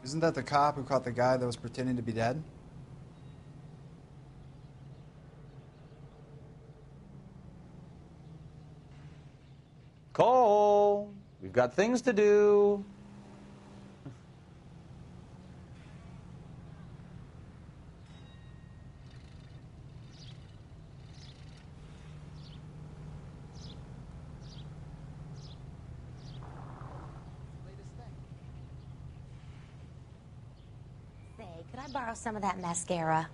Isn't that the cop who caught the guy that was pretending to be dead? Cole, we've got things to do. Say, could I borrow some of that mascara?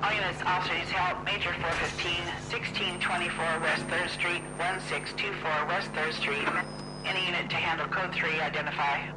All units, officers help. Major 415, 1624 West 3rd Street, 1624 West 3rd Street. Any unit to handle code 3, identify.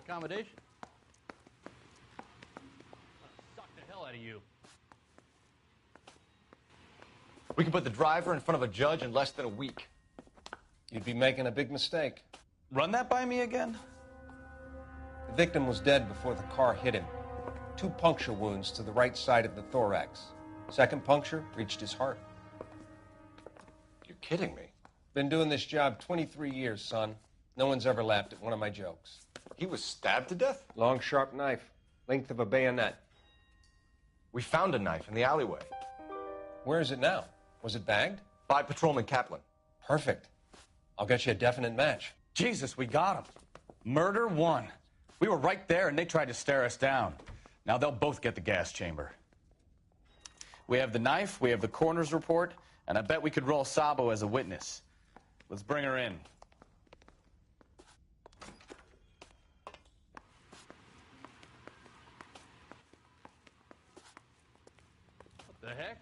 accommodation. Suck the hell out of you. We can put the driver in front of a judge in less than a week. You'd be making a big mistake. Run that by me again? The victim was dead before the car hit him. 2 puncture wounds to the right side of the thorax. Second puncture reached his heart. You're kidding me. Been doing this job 23 years, son. No one's ever laughed at one of my jokes. He was stabbed to death? Long, sharp knife, length of a bayonet. We found a knife in the alleyway. Where is it now? Was it bagged? By Patrolman Kaplan. Perfect. I'll get you a definite match. Jesus, we got him. Murder 1. We were right there and they tried to stare us down. Now they'll both get the gas chamber. We have the knife, we have the coroner's report, and I bet we could roll Sabo as a witness. Let's bring her in. What the heck?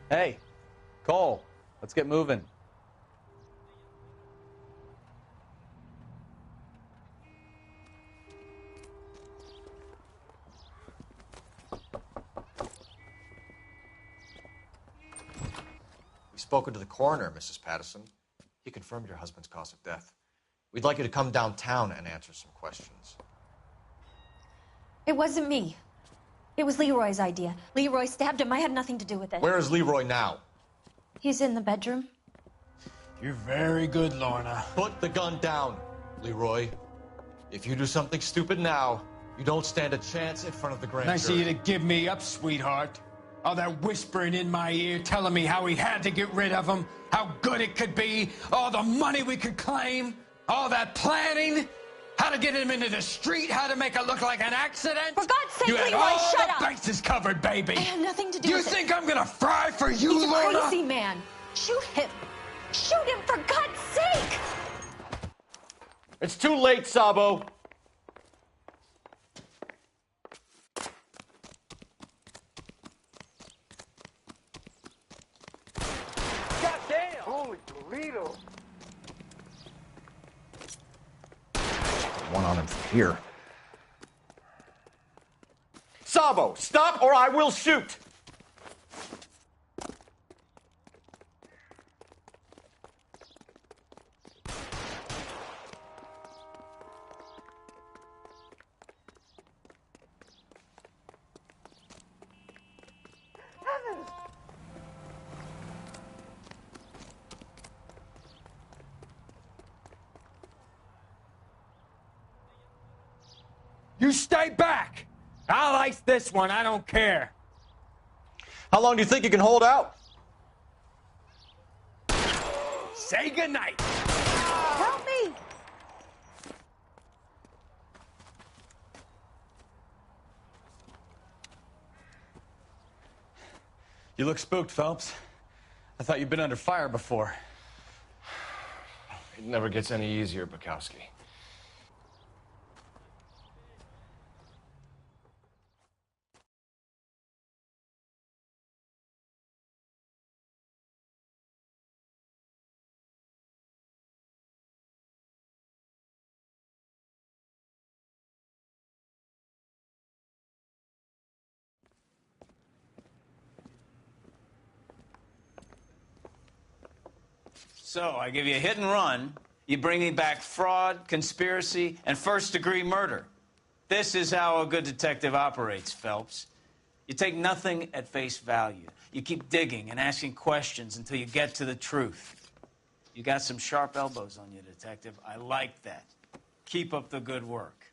Hey, Cole, let's get moving. We've spoken to the coroner, Mrs. Patterson. He confirmed your husband's cause of death. We'd like you to come downtown and answer some questions. It wasn't me. It was Leroy's idea. Leroy stabbed him. I had nothing to do with it. Where is Leroy now? He's in the bedroom. You're very good, Lorna. Put the gun down, Leroy. If you do something stupid now, you don't stand a chance in front of the grand Nice of jury. you to give me up, sweetheart. All that whispering in my ear, telling me how we had to get rid of him, how good it could be, all the money we could claim, all that planning, how to get him into the street, how to make it look like an accident. For God's sake, you had Leroy, all shut the up. bases covered, baby. I have nothing to do You with it. think I'm gonna fry for you, He's a Lorna? crazy man. Shoot him. Shoot him, for God's sake. It's too late, Sabo. Goddamn! Holy Toledo! One on him from here. Sabo, stop or I will shoot! You stay back. I'll ice this one. I don't care. How long do you think you can hold out? Say goodnight. Help me. You look spooked, Phelps. I thought you'd been under fire before. It never gets any easier, Bukowski. So, I give you a hit and run. You bring me back fraud, conspiracy, and first-degree murder. This is how a good detective operates, Phelps. You take nothing at face value. You keep digging and asking questions until you get to the truth. You got some sharp elbows on you, detective. I like that. Keep up the good work.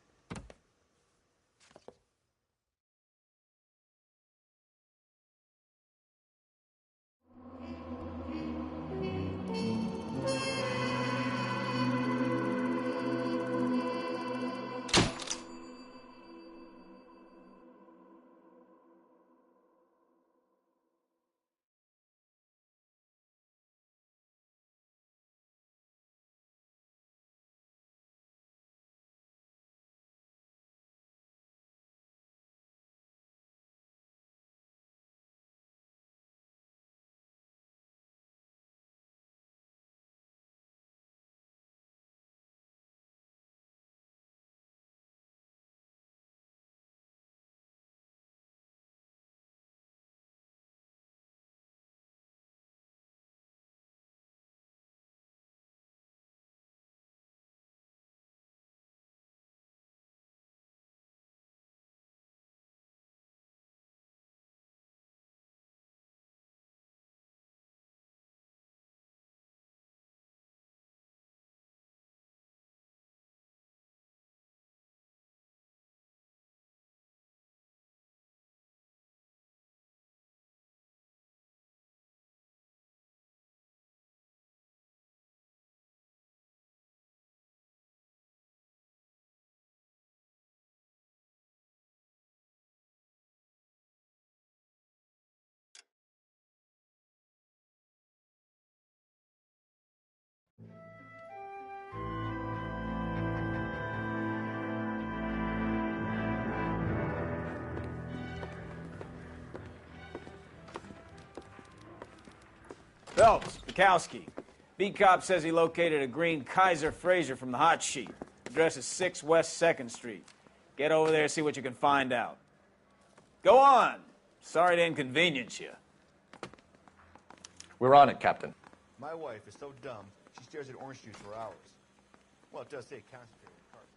Phelps, Bukowski. Beat cop says he located a green Kaiser Fraser from the hot sheet. Address is 6 West 2nd Street. Get over there, see what you can find out. Go on. Sorry to inconvenience you. We're on it, Captain. My wife is so dumb, she stares at orange juice for hours. Well, it does say concentrated carbon.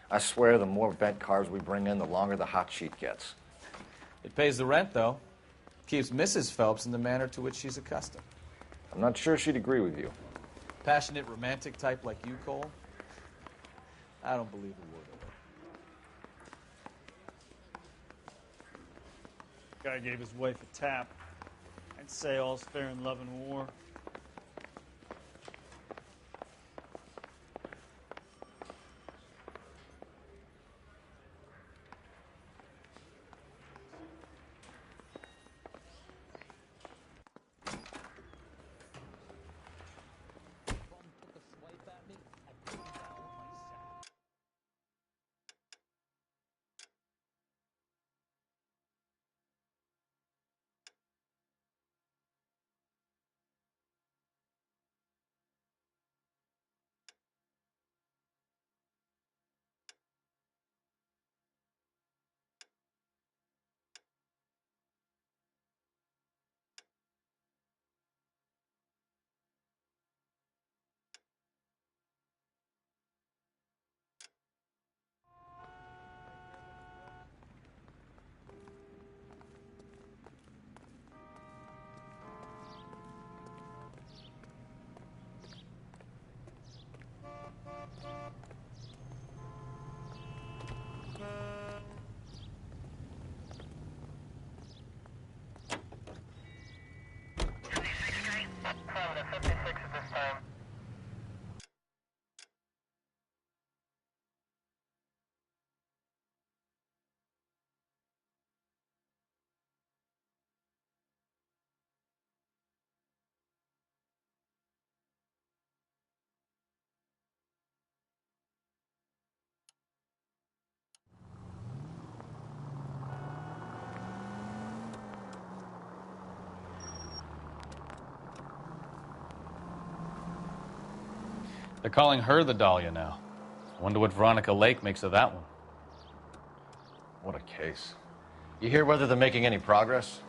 I swear the more vent cars we bring in, the longer the hot sheet gets. It pays the rent, though. Keeps Mrs. Phelps in the manner to which she's accustomed. I'm not sure she'd agree with you. Passionate, romantic type like you, Cole? I don't believe a word of it. Guy gave his wife a tap. I'd say all's fair in love and war. They're calling her the Dahlia now. I wonder what Veronica Lake makes of that one. What a case. You hear whether they're making any progress?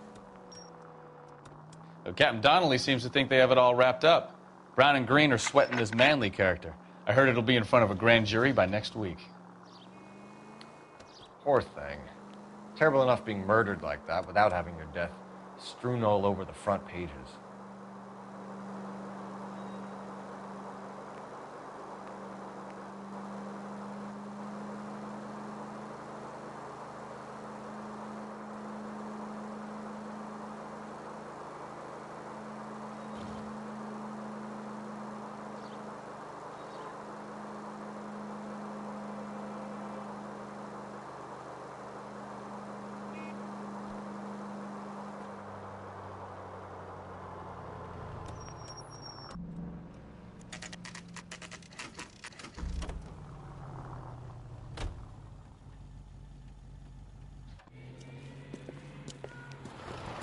Well, Captain Donnelly seems to think they have it all wrapped up. Brown and Green are sweating this Manley character. I heard it'll be in front of a grand jury by next week. Poor thing. Terrible enough being murdered like that without having your death strewn all over the front pages.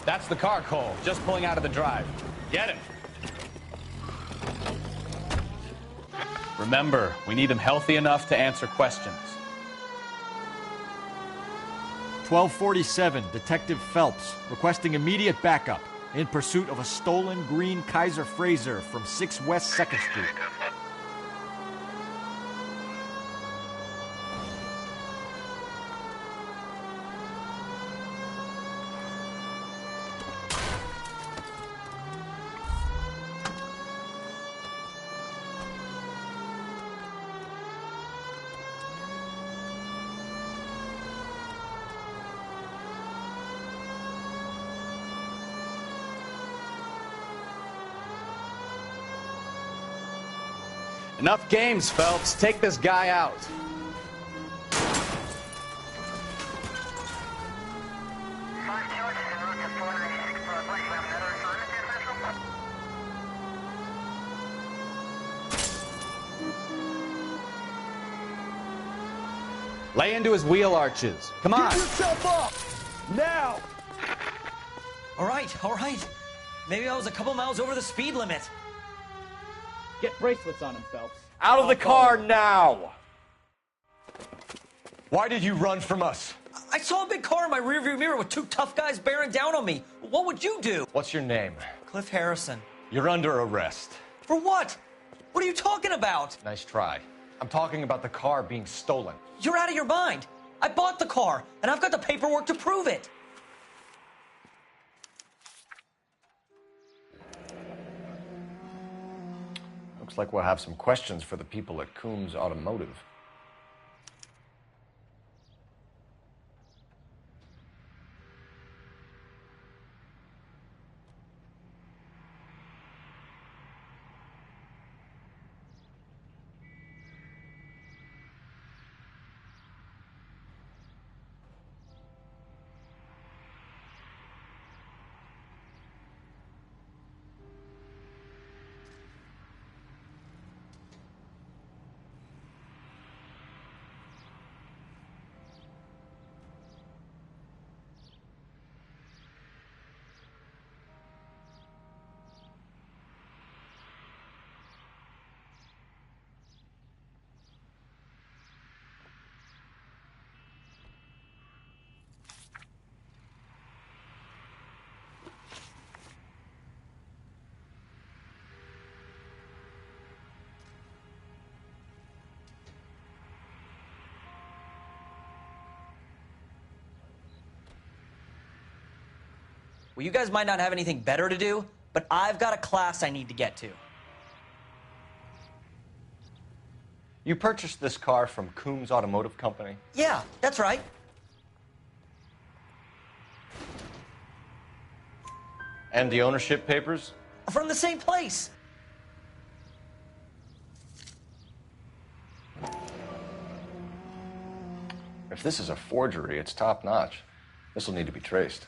That's the car, Cole. Just pulling out of the drive. Get him. Remember, we need him healthy enough to answer questions. 1247, Detective Phelps, requesting immediate backup in pursuit of a stolen green Kaiser Frazer from 6 West 2nd Street. Enough games, Phelps. Take this guy out. Lay into his wheel arches. Come on. Get yourself up! Now! All right. Maybe I was a couple miles over the speed limit. Get bracelets on him, Phelps. Out of the car now! Why did you run from us? I saw a big car in my rearview mirror with 2 tough guys bearing down on me. What would you do? What's your name? Cliff Harrison. You're under arrest. For what? What are you talking about? Nice try. I'm talking about the car being stolen. You're out of your mind. I bought the car, and I've got the paperwork to prove it. Looks like we'll have some questions for the people at Coombs Automotive. Well, you guys might not have anything better to do, but I've got a class I need to get to. You purchased this car from Coombs Automotive Company? Yeah, that's right. And the ownership papers? From the same place. If this is a forgery, it's top-notch. This will need to be traced.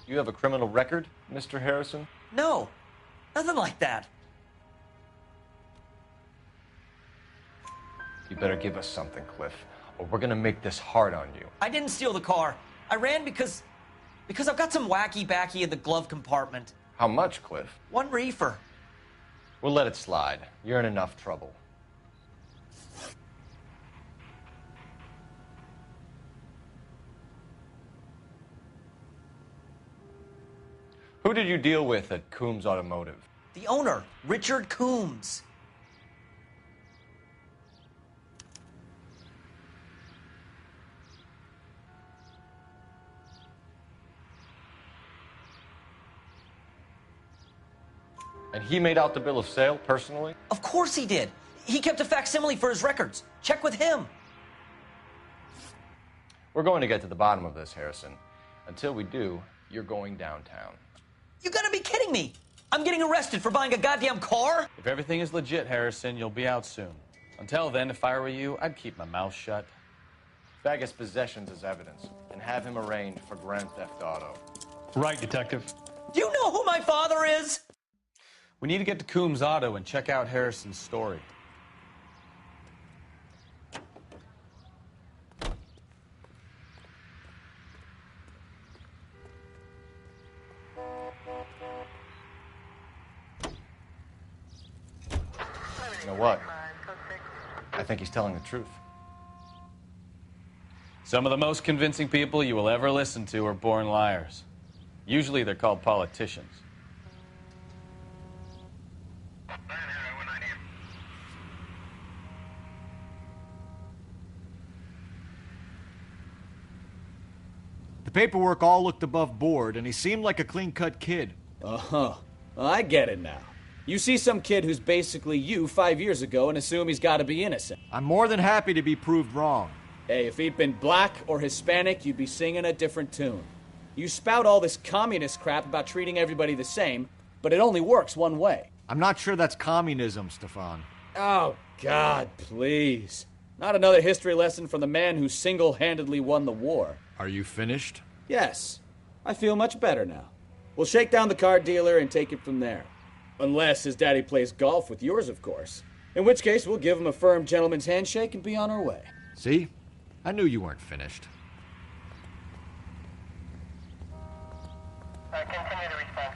You have a criminal record, Mr. Harrison? No, nothing like that. You better give us something, Cliff, or we're gonna make this hard on you. I didn't steal the car. I ran because I've got some wacky backy in the glove compartment. How much, Cliff? 1 reefer. We'll let it slide. You're in enough trouble. Who did you deal with at Coombs Automotive? The owner, Richard Coombs. And he made out the bill of sale personally? Of course he did. He kept a facsimile for his records. Check with him. We're going to get to the bottom of this, Harrison. Until we do, you're going downtown. You gotta be kidding me! I'm getting arrested for buying a goddamn car? If everything is legit, Harrison, you'll be out soon. Until then, if I were you, I'd keep my mouth shut. Bag his possessions as evidence and have him arraigned for Grand Theft Auto. Right, Detective. Do you know who my father is? We need to get to Coombs Auto and check out Harrison's story. You know what? I think he's telling the truth. Some of the most convincing people you will ever listen to are born liars. Usually they're called politicians. The paperwork all looked above board, and he seemed like a clean-cut kid. Uh-huh. Well, I get it now. You see some kid who's basically you 5 years ago and assume he's got to be innocent. I'm more than happy to be proved wrong. Hey, if he'd been black or Hispanic, you'd be singing a different tune. You spout all this communist crap about treating everybody the same, but it only works one way. I'm not sure that's communism, Stefan. Oh, God, please. Not another history lesson from the man who single-handedly won the war. Are you finished? Yes. I feel much better now. We'll shake down the car dealer and take it from there. Unless his daddy plays golf with yours, of course. In which case, we'll give him a firm gentleman's handshake and be on our way. See? I knew you weren't finished. Continue to respond.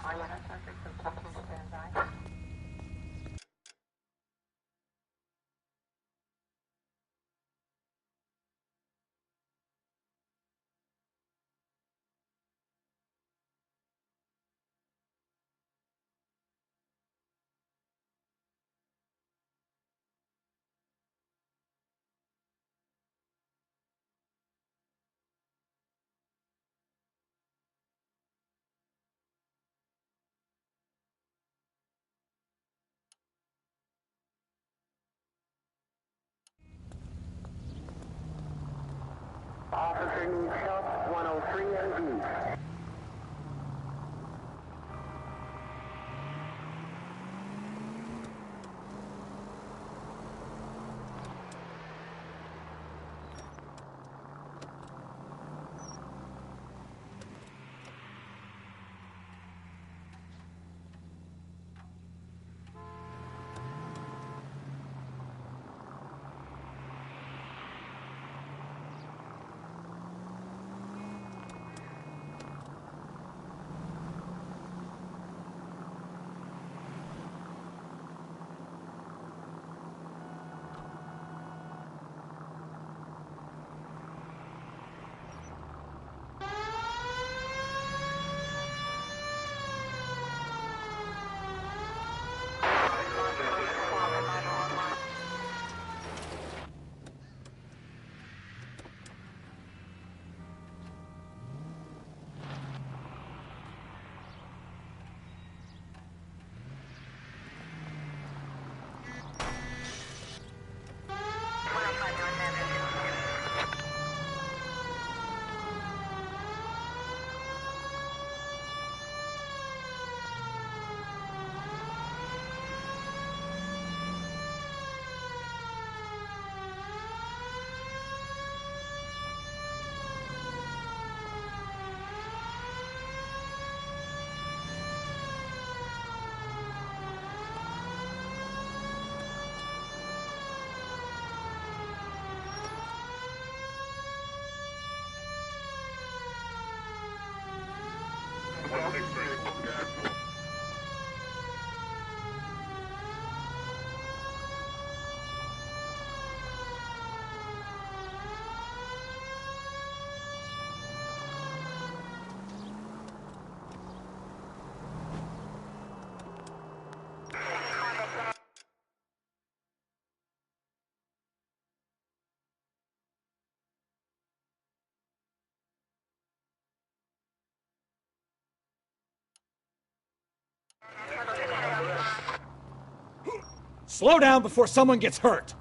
All units are free to talk to standby. Officer needs help, 103 AV. Slow down before someone gets hurt!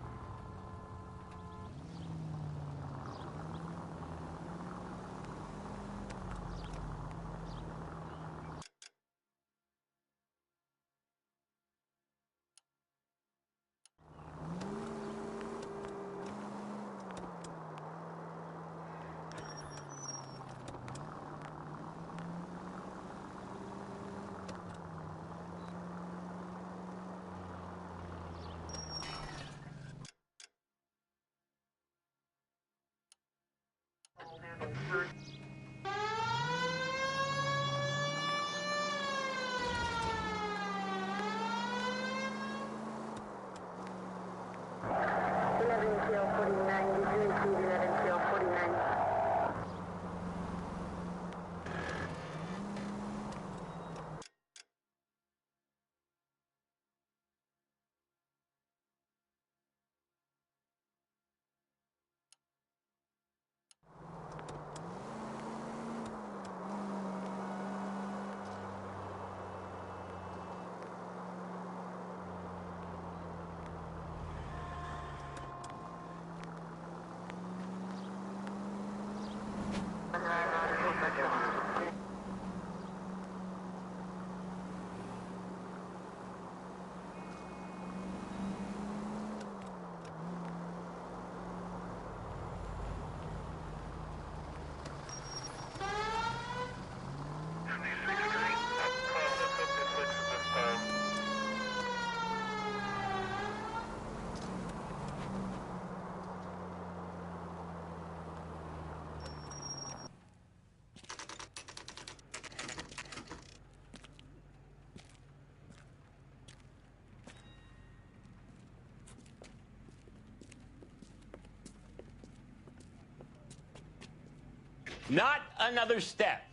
Not another step.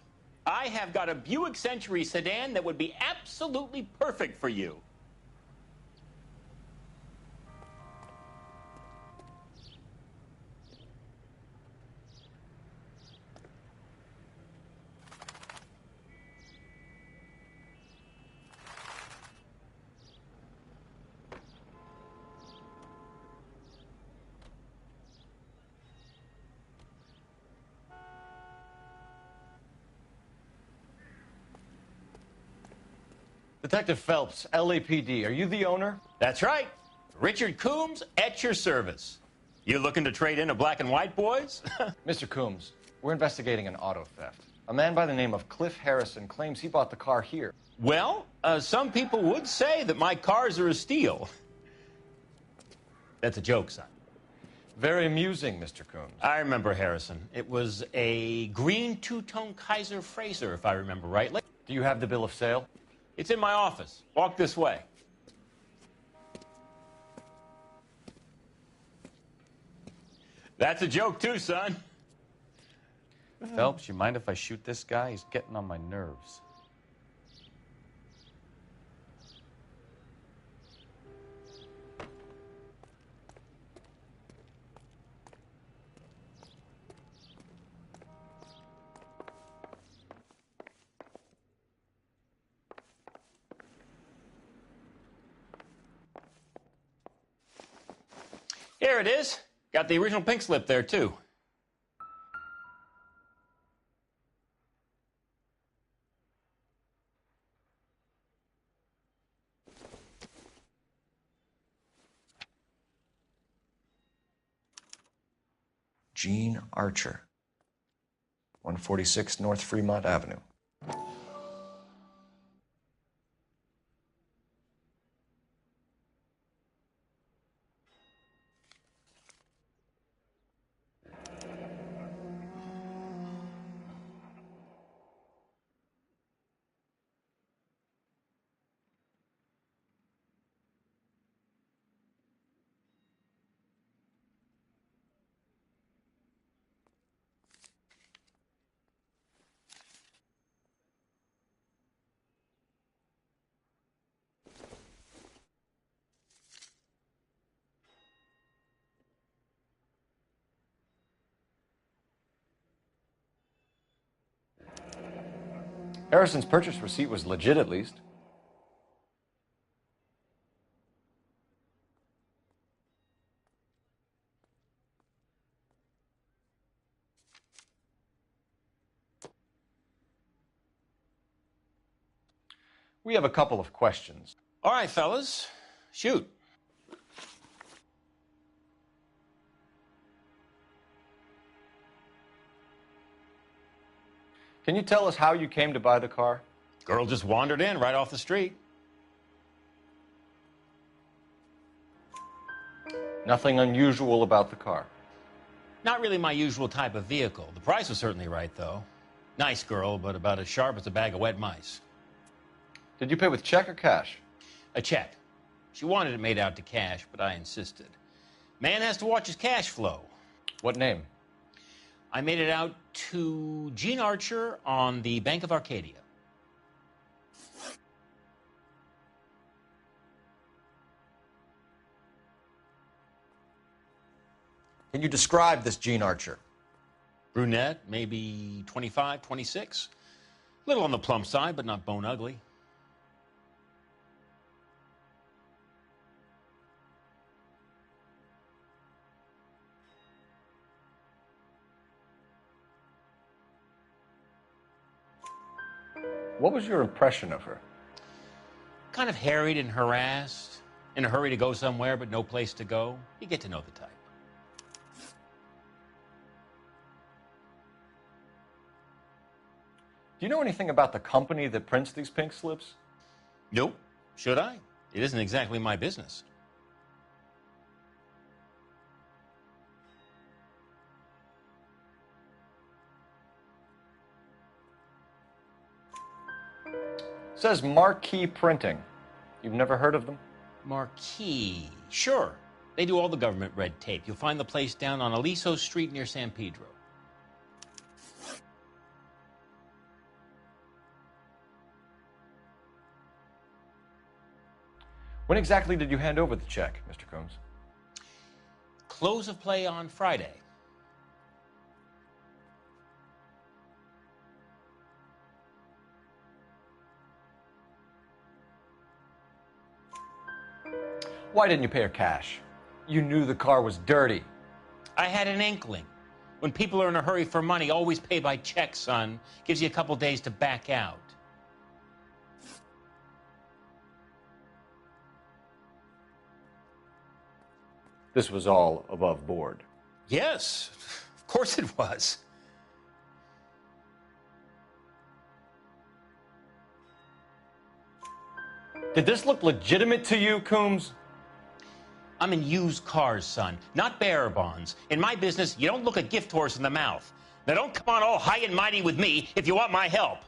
I have got a Buick Century sedan that would be absolutely perfect for you. Detective Phelps, LAPD, are you the owner? That's right. Richard Coombs at your service. You looking to trade in a black and white, boys? Mr. Coombs, we're investigating an auto theft. A man by the name of Cliff Harrison claims he bought the car here. Well, some people would say that my cars are a steal. That's a joke, son. Very amusing, Mr. Coombs. I remember Harrison. It was a green two-tone Kaiser Frazer, if I remember rightly. Do you have the bill of sale? It's in my office. Walk this way. That's a joke, too, son. Phelps, you mind if I shoot this guy? He's getting on my nerves. Here it is. Got the original pink slip there, too. Gene Archer, 146 North Fremont Avenue. Harrison's purchase receipt was legit, at least. We have a couple of questions. All right, fellas. Shoot. Can you tell us how you came to buy the car? Girl just wandered in right off the street. Nothing unusual about the car. Not really my usual type of vehicle. The price was certainly right, though. Nice girl, but about as sharp as a bag of wet mice. Did you pay with check or cash? A check. She wanted it made out to cash, but I insisted. Man has to watch his cash flow. What name? I made it out to Gene Archer on the Bank of Arcadia. Can you describe this Gene Archer? Brunette, maybe 25, 26. Little on the plump side, but not bone ugly. What was your impression of her? Kind of harried and harassed, in a hurry to go somewhere but no place to go. You get to know the type. Do you know anything about the company that prints these pink slips? Nope. Should I? It isn't exactly my business. It says Marquee Printing. You've never heard of them? Marquee. Sure. They do all the government red tape. You'll find the place down on Aliso Street near San Pedro. When exactly did you hand over the check, Mr. Combs? Close of play on Friday. Why didn't you pay her cash? You knew the car was dirty. I had an inkling. When people are in a hurry for money, always pay by check, son. Gives you a couple days to back out. This was all above board. Yes, of course it was. Did this look legitimate to you, Coombs? I'm in used cars, son, not bearer bonds. In my business, you don't look a gift horse in the mouth. Now don't come on all high and mighty with me if you want my help.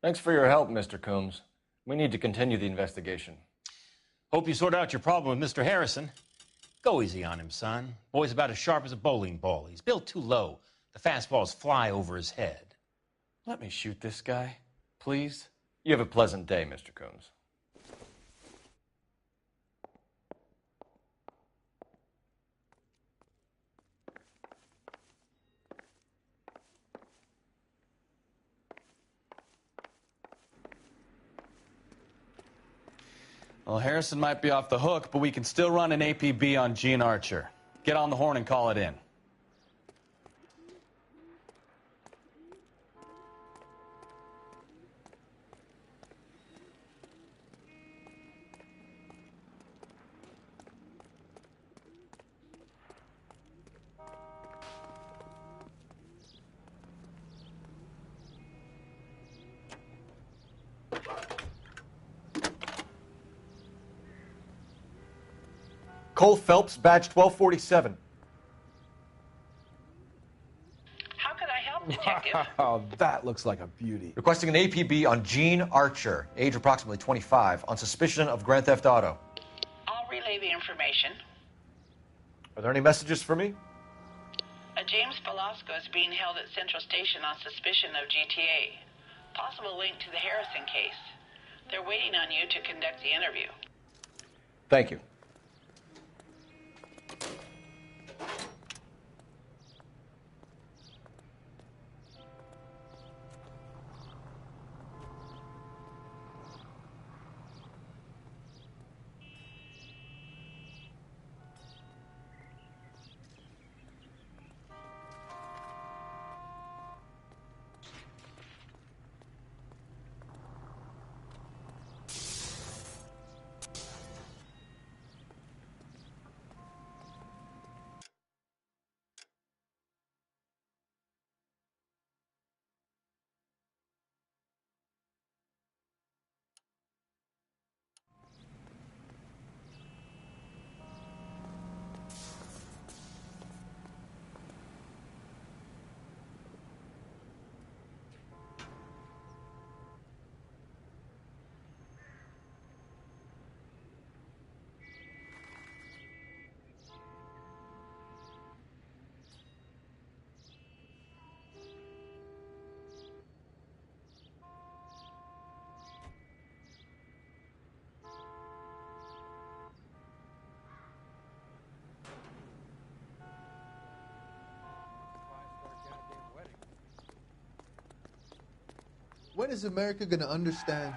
Thanks for your help, Mr. Coombs. We need to continue the investigation. Hope you sort out your problem with Mr. Harrison. Go easy on him, son. Boy's about as sharp as a bowling ball. He's built too low. The fastballs fly over his head. Let me shoot this guy, please. You have a pleasant day, Mr. Coombs. Well, Harrison might be off the hook, but we can still run an APB on Gene Archer. Get on the horn and call it in. Cole Phelps, badge 1247. How could I help, Detective? Oh, that looks like a beauty. Requesting an APB on Gene Archer, age approximately 25, on suspicion of Grand Theft Auto. I'll relay the information. Are there any messages for me? A James Velasco is being held at Central Station on suspicion of GTA. Possible link to the Harrison case. They're waiting on you to conduct the interview. Thank you. When is America going to understand?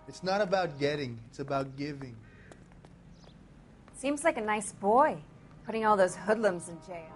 It's not about getting, it's about giving. Seems like a nice boy, putting all those hoodlums in jail.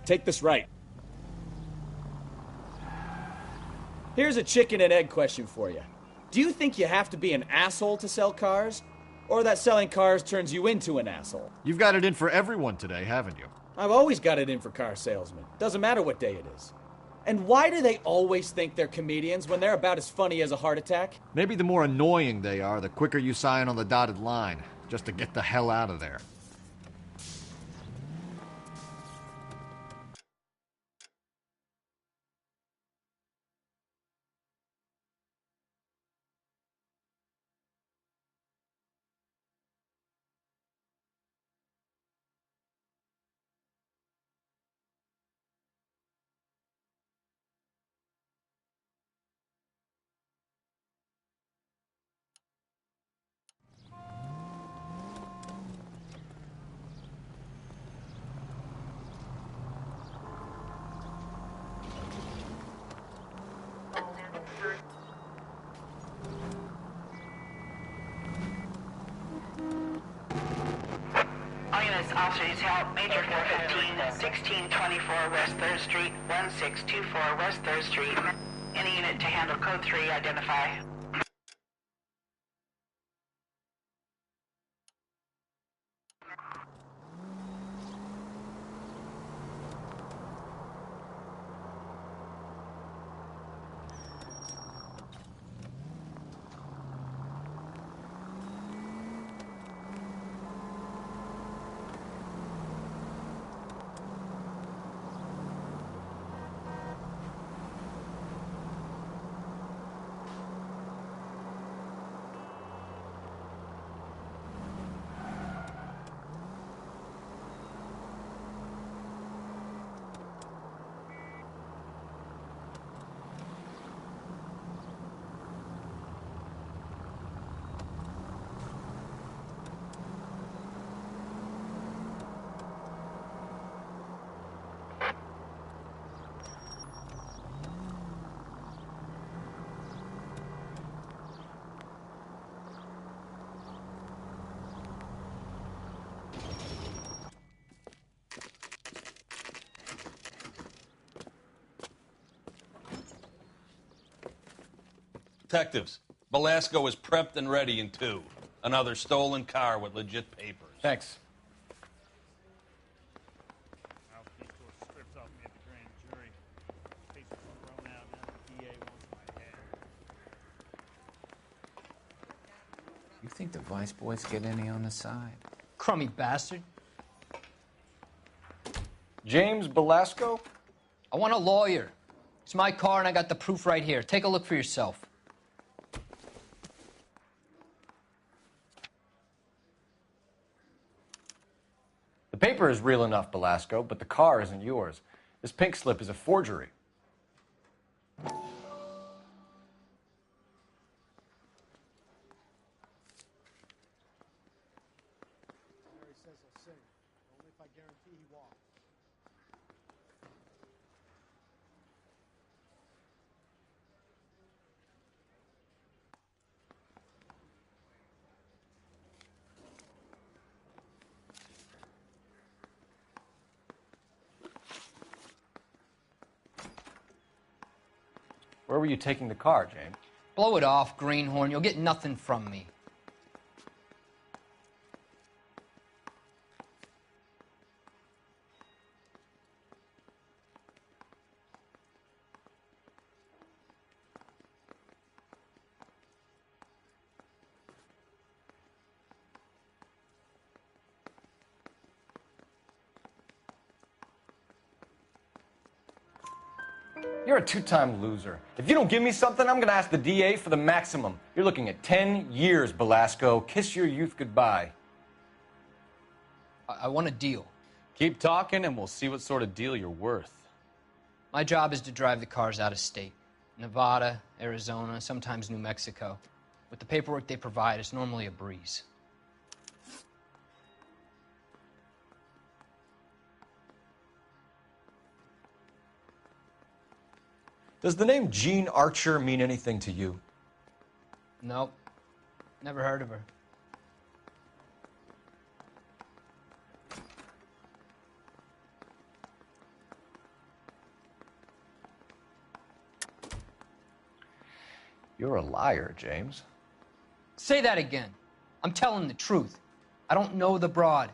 take this right. Here's a chicken and egg question for you. Do you think you have to be an asshole to sell cars? Or that selling cars turns you into an asshole? You've got it in for everyone today, haven't you? I've always got it in for car salesmen. Doesn't matter what day it is. And why do they always think they're comedians when they're about as funny as a heart attack? Maybe the more annoying they are, the quicker you sign on the dotted line, just to get the hell out of there. All units, officers help. Major 415, 1624 West 3rd Street, 1624 West 3rd Street. Any unit to handle code 3, identify. Detectives, Belasco is prepped and ready in 2. Another stolen car with legit papers. Thanks. You think the Vice Boys get any on the side? Crummy bastard. James Belasco? I want a lawyer. It's my car and I got the proof right here. Take a look for yourself. The paper is real enough, Belasco, but the car isn't yours. This pink slip is a forgery. Where were you taking the car, James? Blow it off, greenhorn. You'll get nothing from me. You're a two-time loser. If you don't give me something, I'm going to ask the DA for the maximum. You're looking at 10 years, Belasco. Kiss your youth goodbye. I want a deal. Keep talking, and we'll see what sort of deal you're worth. My job is to drive the cars out of state. Nevada, Arizona, sometimes New Mexico. With the paperwork they provide, it's normally a breeze. Does the name Jean Archer mean anything to you? Nope. Never heard of her. You're a liar, James. Say that again. I'm telling the truth. I don't know the broad.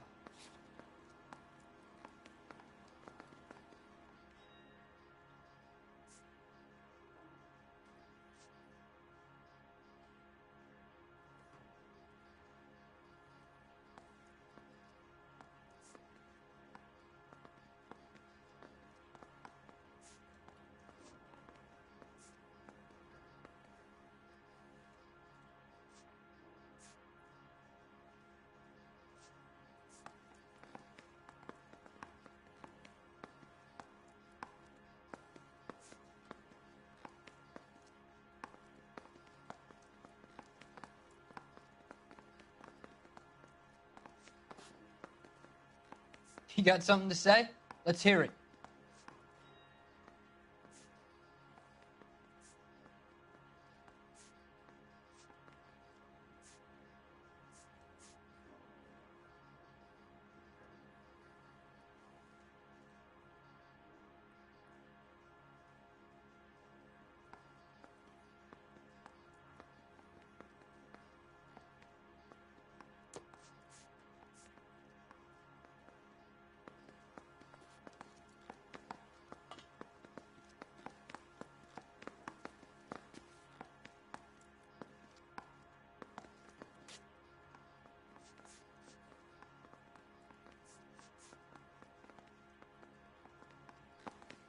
You got something to say? Let's hear it.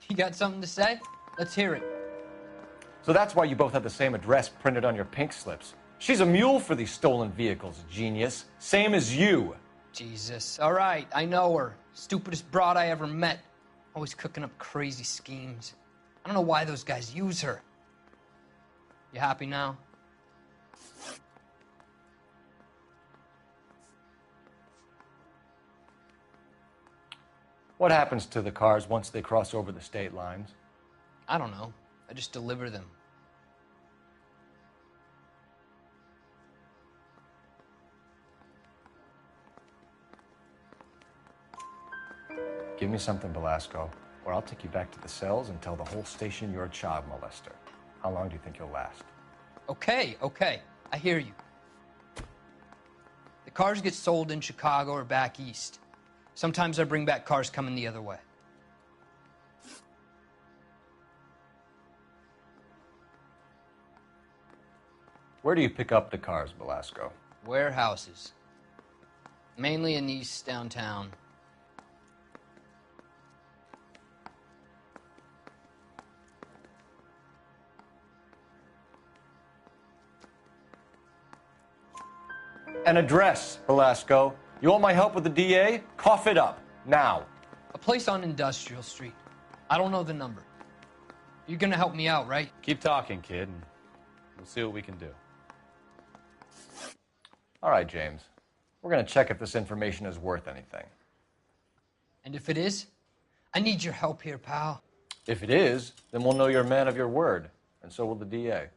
You got something to say? Let's hear it. So that's why you both have the same address printed on your pink slips. She's a mule for these stolen vehicles, genius. Same as you. Jesus. All right, I know her. Stupidest broad I ever met. Always cooking up crazy schemes. I don't know why those guys use her. You happy now? What happens to the cars once they cross over the state lines? I don't know. I just deliver them. Give me something, Belasco, or I'll take you back to the cells and tell the whole station you're a child molester. How long do you think you'll last? Okay. I hear you. The cars get sold in Chicago or back east. Sometimes I bring back cars coming the other way. Where do you pick up the cars, Belasco? Warehouses. Mainly in East downtown. An address, Belasco. You want my help with the DA? Cough it up, now. A place on Industrial Street. I don't know the number. You're gonna help me out, right? Keep talking, kid, and we'll see what we can do. All right, James. We're going to check if this information is worth anything. And if it is, I need your help here, pal. If it is, then we'll know you're a man of your word, and so will the DA.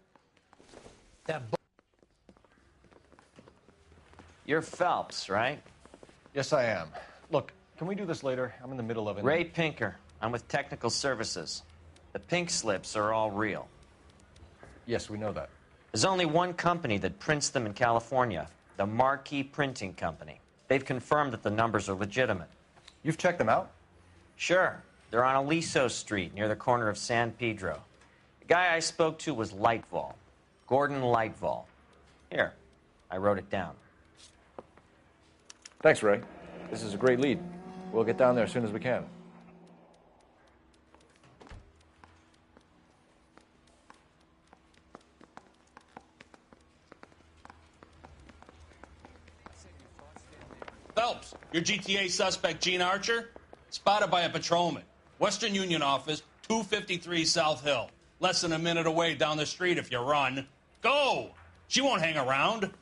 You're Phelps, right? Yes, I am. Look, can we do this later? I'm in the middle of it. Ray Pinker. I'm with Technical Services. The pink slips are all real. Yes, we know that. There's only one company that prints them in California, the Marquee Printing Company. They've confirmed that the numbers are legitimate. You've checked them out? Sure. They're on Aliso Street, near the corner of San Pedro. The guy I spoke to was Lightval. Gordon Lightval. Here, I wrote it down. Thanks, Ray. This is a great lead. We'll get down there as soon as we can. Phelps, your GTA suspect, Gene Archer, spotted by a patrolman. Western Union office, 253 South Hill. Less than a minute away down the street if you run. Go! She won't hang around.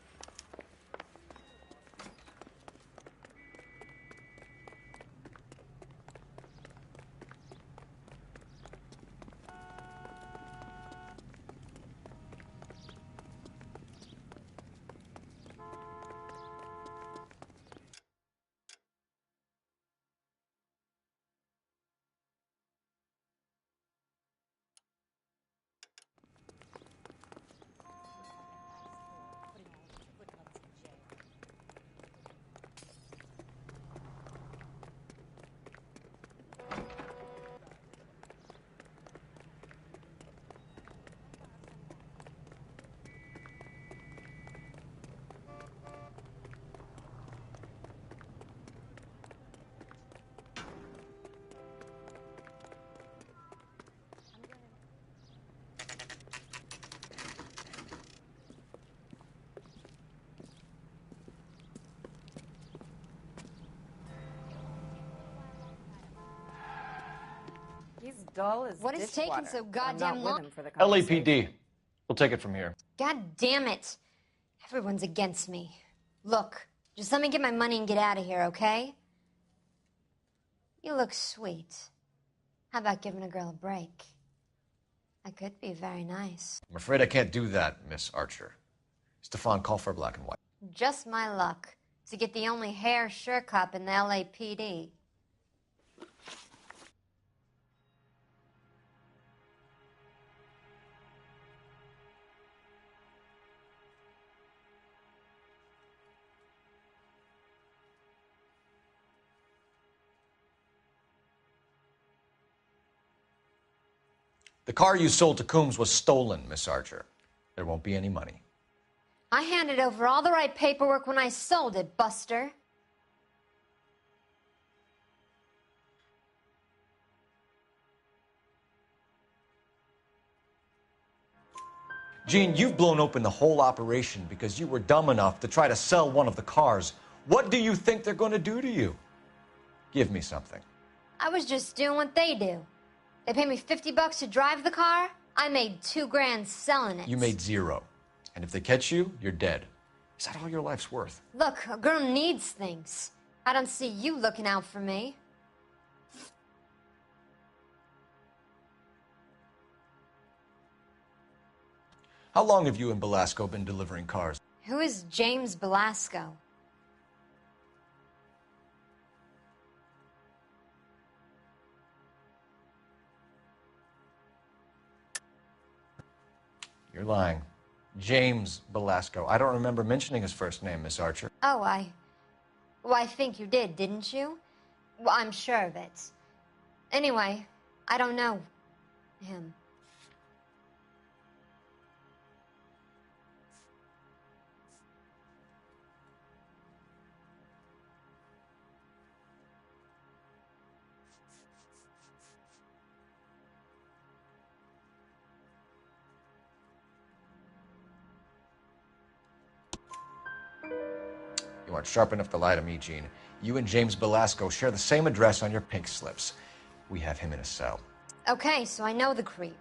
dull as What is taking dishwater. so I'm goddamn not long? with him for the conversation. LAPD. We'll take it from here. God damn it. Everyone's against me. Look, just let me get my money and get out of here, okay? You look sweet. How about giving a girl a break? That could be very nice. I'm afraid I can't do that, Miss Archer. Stefan, call for black and white. Just my luck to get the only hair sure cop in the LAPD. The car you sold to Coombs was stolen, Miss Archer. There won't be any money. I handed over all the right paperwork when I sold it, Buster. Gene, you've blown open the whole operation because you were dumb enough to try to sell one of the cars. What do you think they're going to do to you? Give me something. I was just doing what they do. They paid me $50 to drive the car. I made $2 grand selling it. You made zero. And if they catch you, you're dead. Is that all your life's worth? Look, a girl needs things. I don't see you looking out for me. How long have you and Belasco been delivering cars? Who is James Belasco? You're lying. James Belasco. I don't remember mentioning his first name, Miss Archer. Oh, well, I think you did, didn't you? Well, I'm sure of it. Anyway, I don't know him. You aren't sharp enough to lie to me, Gene. You and James Belasco share the same address on your pink slips. We have him in a cell. Okay, so I know the creep.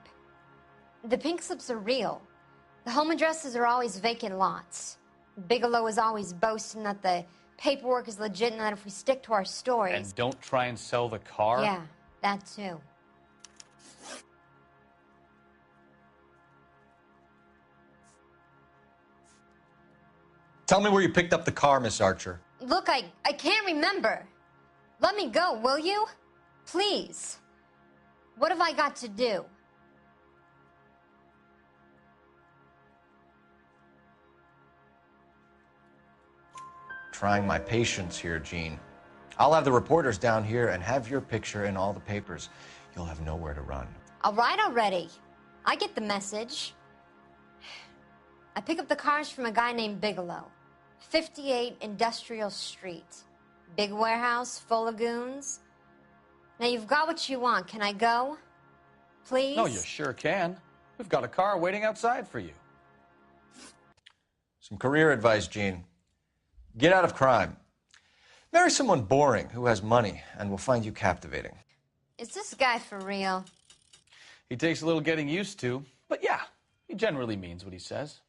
The pink slips are real. The home addresses are always vacant lots. Bigelow is always boasting that the paperwork is legit and that if we stick to our stories... And don't try and sell the car? Yeah, that too. Tell me where you picked up the car, Miss Archer. Look, I can't remember. Let me go, will you? Please. What have I got to do? Trying my patience here, Gene. I'll have the reporters down here and have your picture in all the papers. You'll have nowhere to run. All right already. I get the message. I pick up the cars from a guy named Bigelow. 58 Industrial Street. Big warehouse, full of goons. Now you've got what you want. Can I go? Please? No, you sure can. We've got a car waiting outside for you. Some career advice, Gene. Get out of crime. Marry someone boring who has money and will find you captivating. Is this guy for real? He takes a little getting used to, but yeah, he generally means what he says.